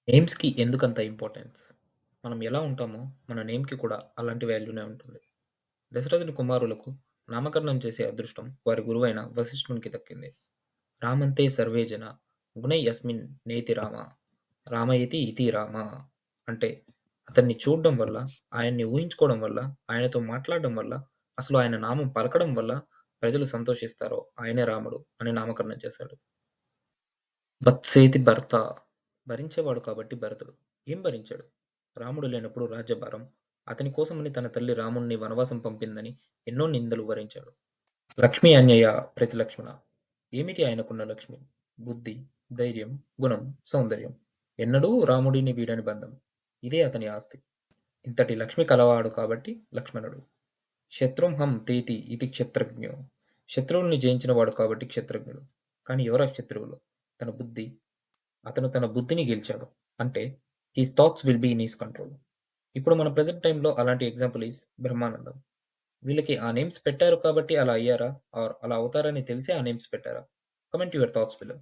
నేమ్స్‌కి ఎందుకంత ఇంపార్టెన్స్? మనం ఎలా ఉంటామో, మన నేమ్‌కి కూడా అలాంటి వాల్యూనే ఉంటుంది. దశరథుని కుమారులకు నామకరణం చేసే అదృష్టం వారి గురువైన వశిష్ఠునికి దక్కింది. రామంతే సర్వే జనా గుణై యస్మిన్ నేతి రామ, రామయేతి ఇతి రామ. అంటే అతన్ని చూడడం వల్ల, ఆయన్ని ఊహించుకోవడం వల్ల, ఆయనతో మాట్లాడడం వల్ల, అసలు ఆయన నామం పలకడం వల్ల ప్రజలు సంతోషిస్తారో ఆయనే రాముడు అని నామకరణం చేశాడు. వత్సేతి భర్త. భరించేవాడు కాబట్టి భరతుడు. ఏం భరించాడు? రాముడు లేనప్పుడు రాజ్యభారం, అతని కోసమని తన తల్లి రాముణ్ణి వనవాసం పంపిందని ఎన్నో నిందలు భరించాడు. లక్ష్మీ అన్యయ ప్రతిలక్ష్మణ. ఏమిటి ఆయనకున్న లక్ష్మి? బుద్ధి, ధైర్యం, గుణం, సౌందర్యం. ఎన్నడూ రాముడిని వీడని బంధం. ఇదే అతని ఆస్తి. ఇంతటి లక్ష్మి కలవాడు కాబట్టి లక్ష్మణుడు. శత్రుంహం తేతి ఇతి క్షత్రజ్ఞో. శత్రువుల్ని జయించినవాడు కాబట్టి క్షత్రజ్ఞుడు. కానీ ఎవరా శత్రువులు? తన బుద్ధి, అతను తన బుద్ధిని గెలిచాడు. అంటే his thoughts will be in his control. ఇప్పుడు మన ప్రెజెంట్ టైమ్‌లో అలాంటి ఎగ్జాంపుల్ ఈస్ బ్రహ్మానందం. వీళ్ళకి ఆ నేమ్స్ పెట్టారు కాబట్టి అలా అయ్యారా? ఆర్ అలా అవుతారని తెలిసే ఆ నేమ్స్ పెట్టారా? Comment your thoughts below.